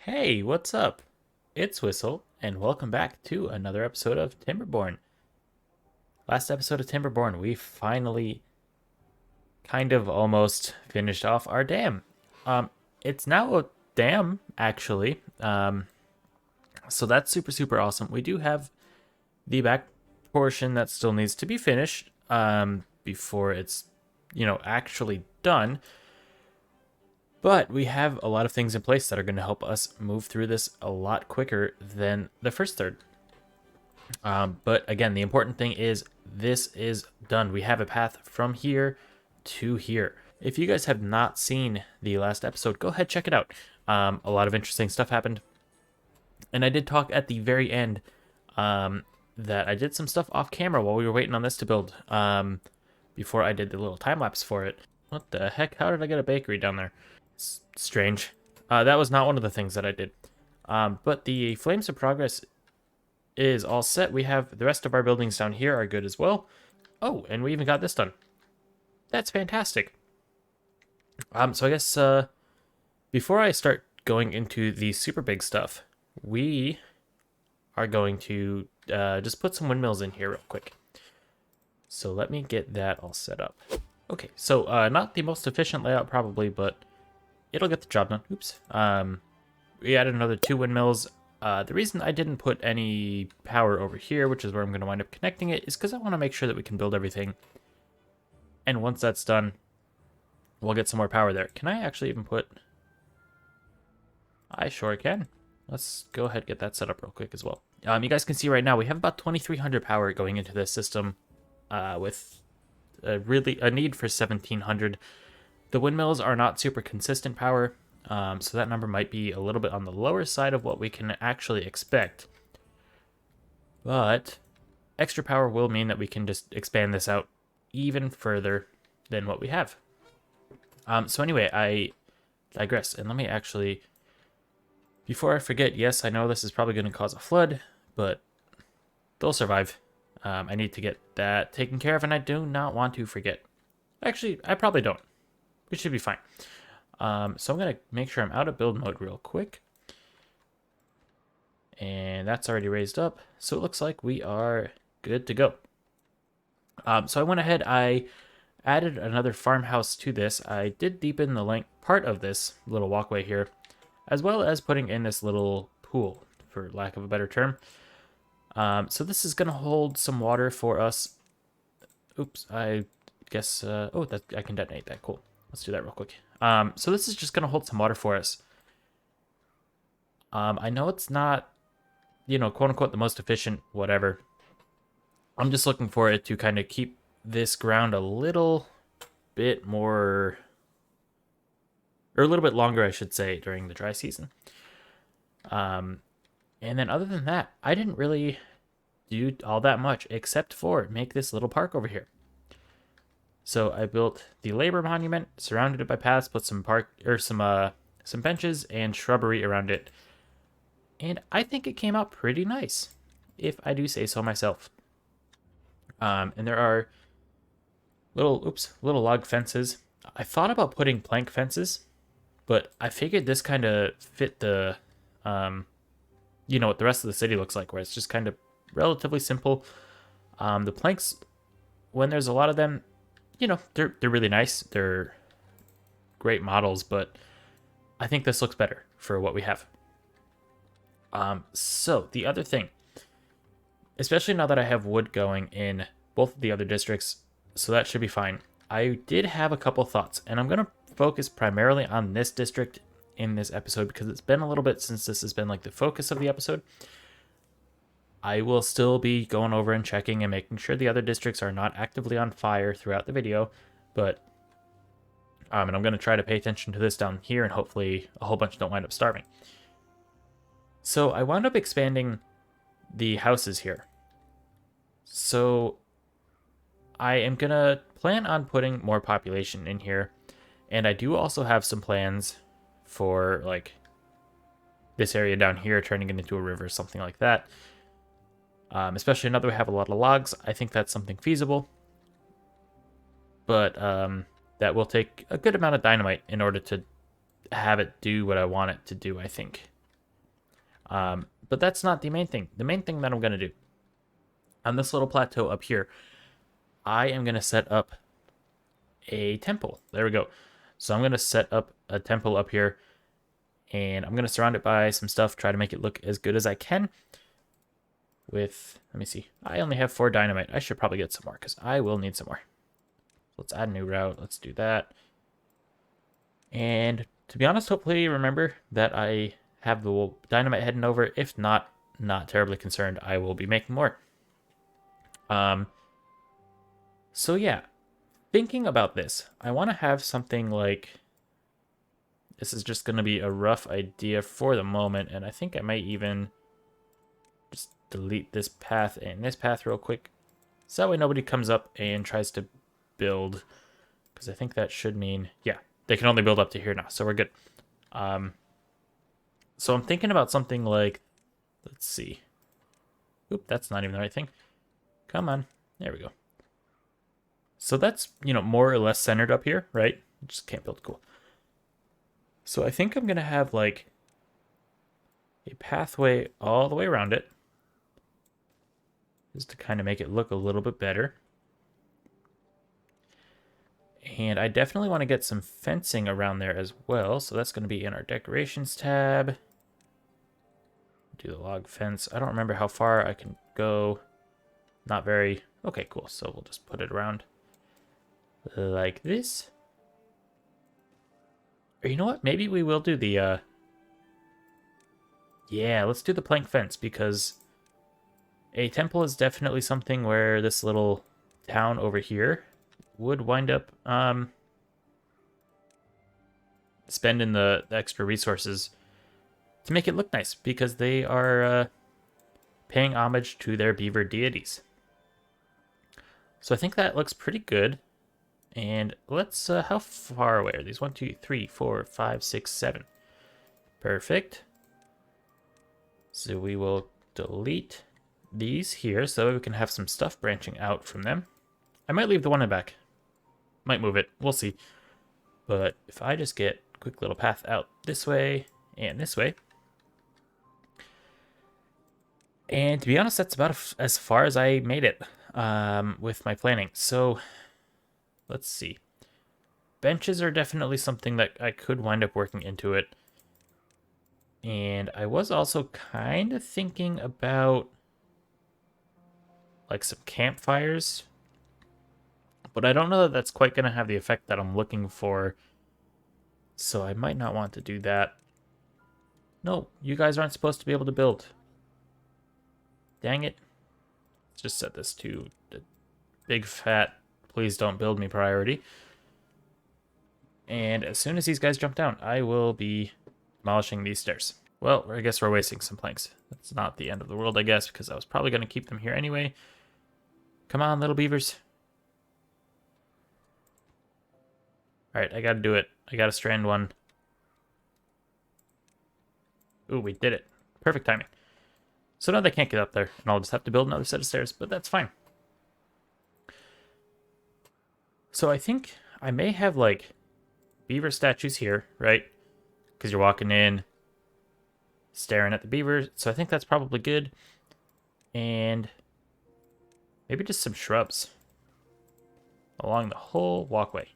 Hey, what's up? It's Whistle, and welcome back to another episode of Timberborn. Last episode of Timberborn, we finally kind of almost finished off our dam. Um, it's now a dam, actually. So that's super awesome. We do have the back portion that still needs to be finished before it's, actually done. But we have a lot of things in place that are going to help us move through this a lot quicker than the first third. But again, the important thing is this is done. We have a path from here to here. If you guys have not seen the last episode, go ahead, check it out. A lot of interesting stuff happened. And I did talk at the very end that I did some stuff off camera while we were waiting on this to build before I did the little time lapse for it. What the heck? How did I get a bakery down there? It's strange. That was not one of the things that I did. But the Flames of Progress is all set. We have the rest of our buildings down here are good as well. Oh, and we even got this done. That's fantastic. So I guess before I start going into the super big stuff, we are going to just put some windmills in here real quick. So let me get that all set up. Okay, so not the most efficient layout probably, but it'll get the job done. Oops. We added another 2 windmills. The reason I didn't put any power over here, which is where I'm going to wind up connecting it, is because I want to make sure that we can build everything. And once that's done, we'll get some more power there. Can I actually even put... I sure can. Let's go ahead and get that set up real quick as well. You guys can see right now we have about 2,300 power going into this system with a need for 1,700. The windmills are not super consistent power, so that number might be a little bit on the lower side of what we can actually expect. But extra power will mean that we can just expand this out even further than what we have. So anyway, I digress, and let me actually, before I forget, yes, I know this is probably going to cause a flood, but they'll survive. I need to get that taken care of, and I do not want to forget. Actually, I probably don't. We should be fine. So I'm going to make sure I'm out of build mode real quick. And that's already raised up. So it looks like we are good to go. So I went ahead, I added another farmhouse to this. I did deepen the length part of this little walkway here, as well as putting in this little pool, for lack of a better term. So this is going to hold some water for us. Oops, I guess, oh, that I can detonate that, cool. Let's do that real quick. So this is just going to hold some water for us. I know it's not, quote unquote, the most efficient, whatever. I'm just looking for it to kind of keep this ground a little bit more, or a little bit longer, I should say, during the dry season. And then other than that, I didn't really do all that much except for make this little park over here. So I built the labor monument, surrounded it by paths, put some some benches and shrubbery around it. And I think it came out pretty nice, if I do say so myself. And there are little log fences. I thought about putting plank fences, but I figured this kind of fit the, what the rest of the city looks like, where it's just kind of relatively simple. The planks, when there's a lot of them, they're really nice. They're great models, but I think this looks better for what we have. So the other thing, especially now that I have wood going in both of the other districts, so that should be fine. I did have a couple thoughts, and I'm going to focus primarily on this district in this episode because it's been a little bit since this has been like the focus of the episode. I will still be going over and checking and making sure the other districts are not actively on fire throughout the video, but and I'm going to try to pay attention to this down here, and hopefully a whole bunch don't wind up starving. So I wound up expanding the houses here. So I am going to plan on putting more population in here, and I do also have some plans for like this area down here, turning it into a river or something like that. Especially now that we have a lot of logs, I think that's something feasible. But that will take a good amount of dynamite in order to have it do what I want it to do, I think. But that's not the main thing. The main thing that I'm going to do on this little plateau up here, I am going to set up a temple. There we go. So I'm going to set up a temple up here, and I'm going to surround it by some stuff, try to make it look as good as I can. With, let me see, I only have 4 dynamite. I should probably get some more because I will need some more. Let's add a new route. Let's do that. And to be honest, hopefully remember that I have the dynamite heading over. If not, not terribly concerned. I will be making more. So yeah, thinking about this, I want to have something like, this is just going to be a rough idea for the moment, and I think I might even just delete this path and this path real quick, so that way nobody comes up and tries to build, because I think that should mean, yeah, they can only build up to here now, so we're good. So I'm thinking about something like, let's see. Oop, that's not even the right thing. Come on. There we go. So that's, more or less centered up here, right? Just can't build cool. So I think I'm going to have like a pathway all the way around it, just to kind of make it look a little bit better. And I definitely want to get some fencing around there as well. So that's going to be in our decorations tab. Do the log fence. I don't remember how far I can go. Not very. Okay, cool. So we'll just put it around like this. Or you know what? Maybe we will do the, yeah, let's do the plank fence, because a temple is definitely something where this little town over here would wind up spending the extra resources to make it look nice, because they are paying homage to their beaver deities. So I think that looks pretty good. And let's, how far away are these? 1, 2, 3, 4, 5, 6, 7. Perfect. So we will delete these here so we can have some stuff branching out from them. I might leave the one in back. Might move it. We'll see. But if I just get a quick little path out this way and this way. And to be honest, that's about as far as I made it with my planning. So let's see. Benches are definitely something that I could wind up working into it. And I was also kind of thinking about like some campfires. But I don't know that that's quite going to have the effect that I'm looking for. So I might not want to do that. No, you guys aren't supposed to be able to build. Dang it. Let's just set this to the big fat please don't build me priority. And as soon as these guys jump down, I will be demolishing these stairs. Well, I guess we're wasting some planks. That's not the end of the world, I guess, because I was probably going to keep them here anyway. Come on, little beavers. Alright, I gotta do it. I gotta strand one. Ooh, we did it. Perfect timing. So now they can't get up there, and I'll just have to build another set of stairs, but that's fine. So I think I may have, like, beaver statues here, right? Because you're walking in, staring at the beaver, so I think that's probably good. And maybe just some shrubs along the whole walkway.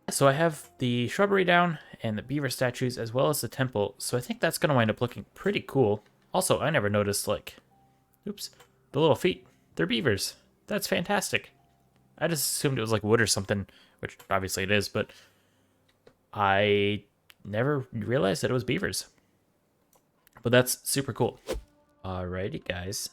So I have the shrubbery down and the beaver statues as well as the temple, so I think that's going to wind up looking pretty cool. Also, I never noticed, like, oops, the little feet. They're beavers. That's fantastic. I just assumed it was like wood or something, which obviously it is, but I never realized that it was beavers. But that's super cool. Alrighty, guys.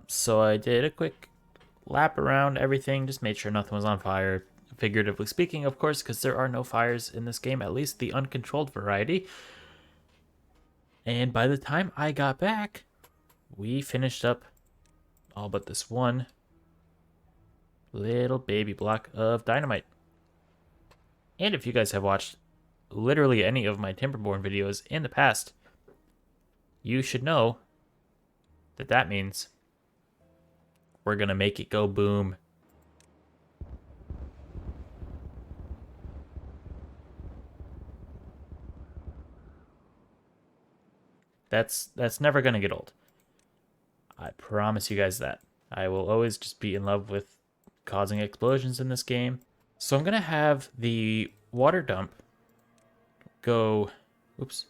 So I did a quick lap around everything, just made sure nothing was on fire. Figuratively speaking, of course, because there are no fires in this game, at least the uncontrolled variety. And by the time I got back, we finished up all but this one little baby block of dynamite. And if you guys have watched literally any of my Timberborn videos in the past, you should know that that means we're gonna make it go boom. That's never gonna get old. I promise you guys that. I will always just be in love with causing explosions in this game. So I'm gonna have the water dump go, oops,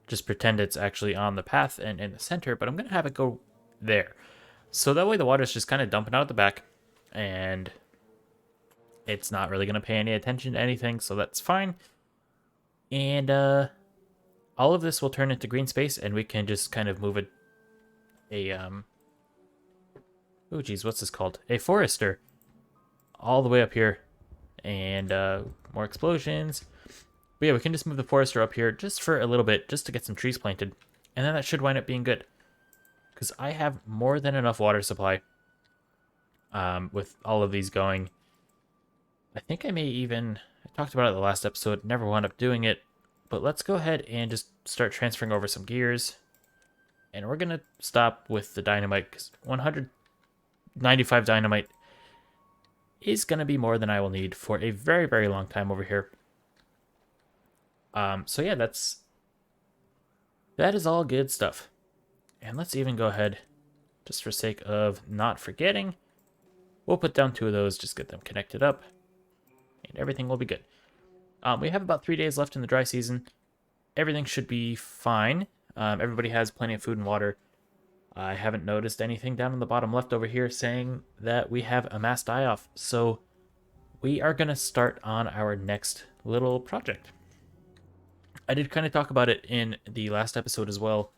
just pretend it's actually on the path and in the center, but I'm gonna have it go there. So that way the water's just kind of dumping out the back, and it's not really gonna pay any attention to anything, so that's fine. And all of this will turn into green space, and we can just kind of move oh geez, what's this called? A forester all the way up here, and more explosions. But yeah, we can just move the forester up here just for a little bit, just to get some trees planted, and then that should wind up being good. Because I have more than enough water supply with all of these going. I think I may even, I talked about it in the last episode, never wound up doing it, but let's go ahead and just start transferring over some gears. And we're going to stop with the dynamite, because 195 dynamite is going to be more than I will need for a very, very long time over here. So yeah, that is all good stuff. And let's even go ahead, just for sake of not forgetting, we'll put down 2 of those, just get them connected up, and everything will be good. We have about 3 days left in the dry season. Everything should be fine. Everybody has plenty of food and water. I haven't noticed anything down in the bottom left over here saying that we have a mass die-off. So we are going to start on our next little project. I did kind of talk about it in the last episode as well,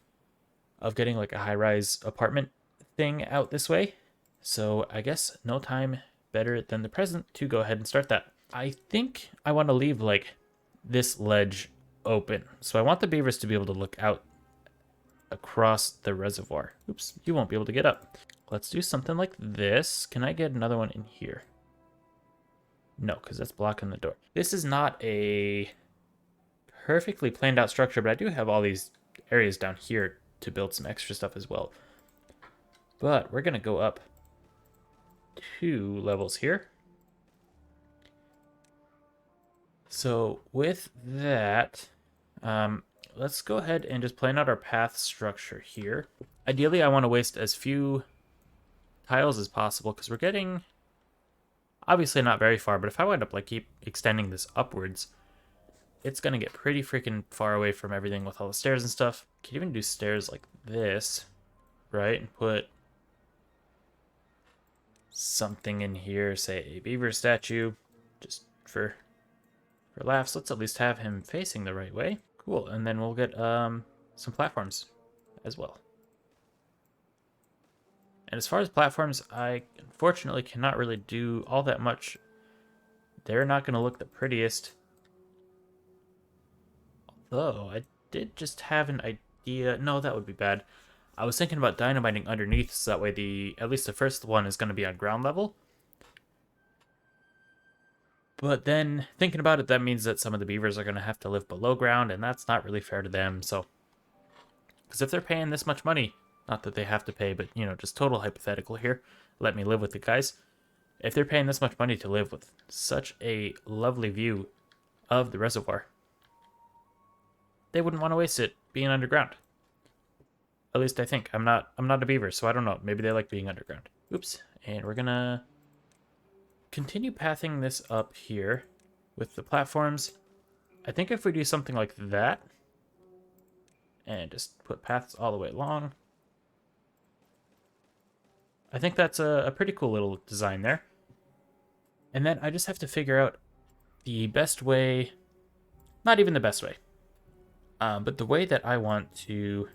of getting like a high-rise apartment thing out this way. So I guess no time better than the present to go ahead and start that. I think I want to leave like this ledge open. So I want the beavers to be able to look out across the reservoir. Oops, you won't be able to get up. Let's do something like this. Can I get another one in here? No, because that's blocking the door. This is not a perfectly planned out structure, but I do have all these areas down here to build some extra stuff as well. But we're going to go up 2 levels here. So with that, let's go ahead and just plan out our path structure here. Ideally, I want to waste as few tiles as possible, because we're getting, obviously not very far, but if I wind up like keep extending this upwards, it's going to get pretty freaking far away from everything with all the stairs and stuff. Could even do stairs like this, right? And put something in here, say a beaver statue, just for laughs. Let's at least have him facing the right way. Cool, and then we'll get some platforms as well. And as far as platforms, I unfortunately cannot really do all that much. They're not going to look the prettiest. Although, I did just have an idea. No, that would be bad. I was thinking about dynamiting underneath, so that way at least the first one is going to be on ground level. But then, thinking about it, that means that some of the beavers are going to have to live below ground, and that's not really fair to them, so... Because if they're paying this much money, not that they have to pay, but, you know, just total hypothetical here, let me live with it, guys. If they're paying this much money to live with such a lovely view of the reservoir, they wouldn't want to waste it being underground. At least I think. I'm not a beaver, so I don't know. Maybe they like being underground. Oops. And we're gonna continue pathing this up here with the platforms. I think if we do something like that, and just put paths all the way along, I think that's a pretty cool little design there. And then I just have to figure out the best way, not even the best way, but the way that I want to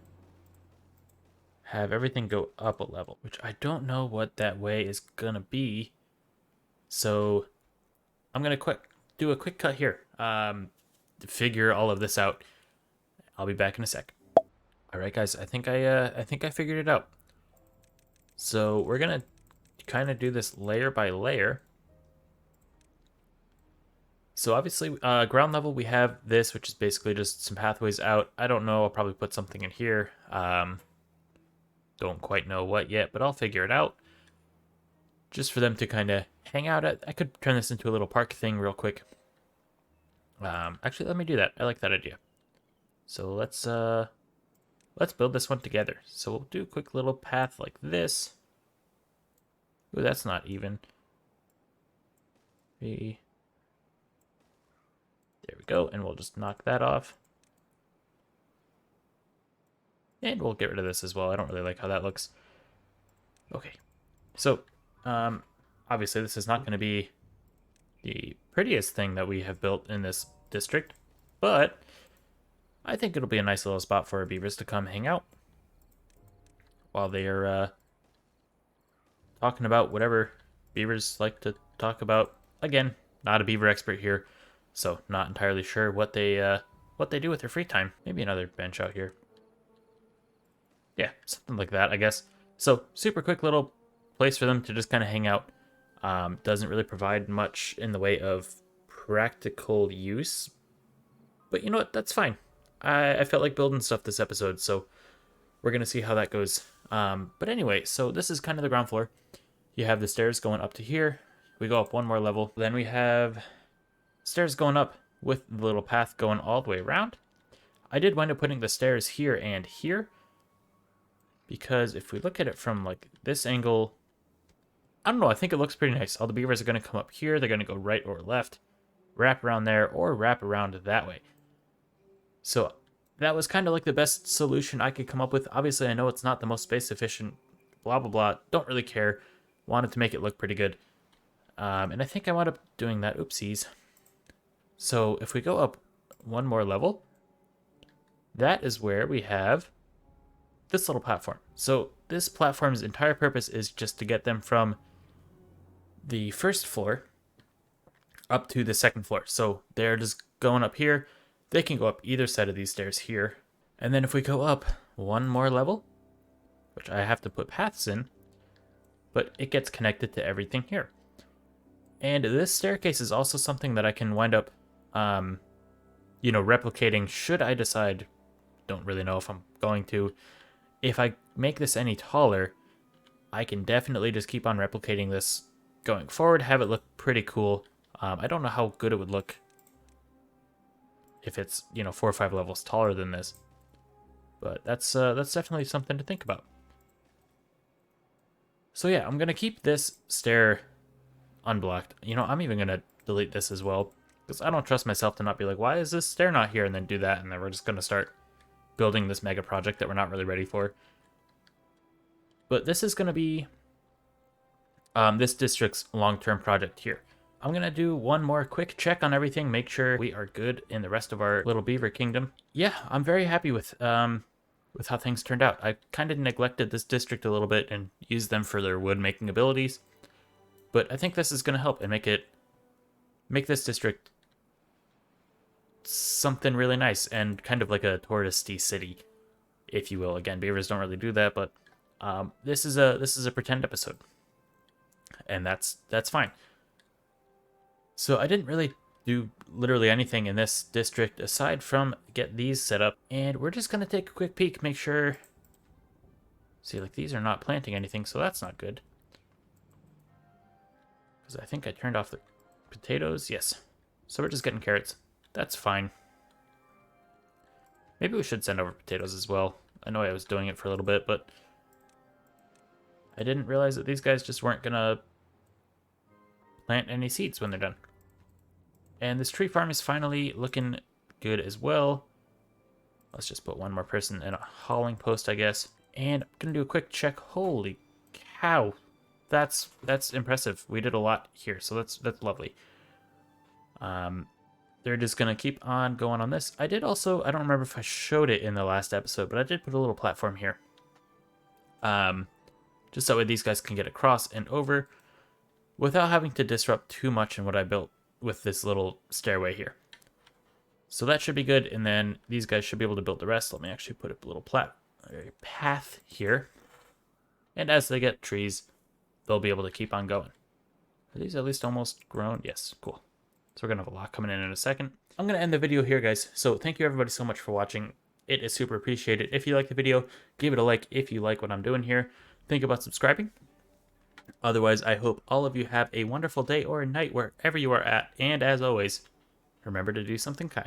have everything go up a level, which I don't know what that way is gonna be. So I'm gonna do a quick cut here to figure all of this out. I'll be back in a sec. All right, guys, I think I figured it out. So we're gonna kind of do this layer by layer. So obviously, ground level, we have this, which is basically just some pathways out. I don't know, I'll probably put something in here. Don't quite know what yet, but I'll figure it out. Just for them to kind of hang out at. I could turn this into a little park thing real quick. Actually, let me do that. I like that idea. So let's let's build this one together. So we'll do a quick little path like this. Ooh, that's not even. There we go, and we'll just knock that off. And we'll get rid of this as well. I don't really like how that looks. Okay, so obviously this is not going to be the prettiest thing that we have built in this district, but I think it'll be a nice little spot for our beavers to come hang out while they are talking about whatever beavers like to talk about. Again, not a beaver expert here, so not entirely sure what they do with their free time. Maybe another bench out here. Yeah, something like that, I guess. So super quick little place for them to just kind of hang out. Doesn't really provide much in the way of practical use, but you know what? That's fine. I felt like building stuff this episode, so we're gonna see how that goes. But anyway, so this is kind of the ground floor. You have the stairs going up to here. We go up one more level. Then we have stairs going up with the little path going all the way around. I did wind up putting the stairs here and here, because if we look at it from like this angle, I don't know, I think it looks pretty nice. All the beavers are going to come up here. They're going to go right or left, wrap around there, or wrap around that way. So that was kind of like the best solution I could come up with. Obviously, I know it's not the most space efficient, blah, blah, blah. Don't really care. Wanted to make it look pretty good. And I think I wound up doing that. Oopsies. So if we go up one more level, that is where we have this little platform. So this platform's entire purpose is just to get them from the first floor up to the second floor. So they're just going up here. They can go up either side of these stairs here. And then if we go up one more level, which I have to put paths in, but it gets connected to everything here. And this staircase is also something that I can wind up, replicating should I decide. Don't really know if I'm going to. If I make this any taller, I can definitely just keep on replicating this going forward, have it look pretty cool. I don't know how good it would look if it's, 4 or 5 levels taller than this. But that's definitely something to think about. So yeah, I'm going to keep this stair unblocked. I'm even going to delete this as well, because I don't trust myself to not be like, why is this stair not here? And then do that, and then we're just going to start building this mega project that we're not really ready for. But this is going to be this district's long-term project here. I'm going to do one more quick check on everything, make sure we are good in the rest of our little beaver kingdom. Yeah, I'm very happy with how things turned out. I kind of neglected this district a little bit and used them for their wood making abilities. But I think this is going to help and make this district something really nice and kind of like a touristy city, if you will. Again, beavers don't really do that, but this is a pretend episode, and that's fine. So I didn't really do literally anything in this district aside from get these set up, and we're just gonna take a quick peek, make sure. See, like, these are not planting anything, so that's not good. Because I think I turned off the potatoes. Yes. So we're just getting carrots. That's fine. Maybe we should send over potatoes as well. I know I was doing it for a little bit, but I didn't realize that these guys just weren't gonna plant any seeds when they're done. And this tree farm is finally looking good as well. Let's just put one more person in a hauling post, I guess. And I'm gonna do a quick check. Holy cow. That's impressive. We did a lot here, so that's lovely. They're just gonna keep on going on this. I did also, I don't remember if I showed it in the last episode, but I did put a little platform here. Just so these guys can get across and over without having to disrupt too much in what I built with this little stairway here. So that should be good, and then these guys should be able to build the rest. Let me actually put a little path here. And as they get trees, they'll be able to keep on going. Are these at least almost grown? Yes, cool. So we're going to have a lot coming in a second. I'm going to end the video here, guys. So thank you everybody so much for watching. It is super appreciated. If you like the video, give it a like if you like what I'm doing here. Think about subscribing. Otherwise, I hope all of you have a wonderful day or night wherever you are at. And as always, remember to do something kind.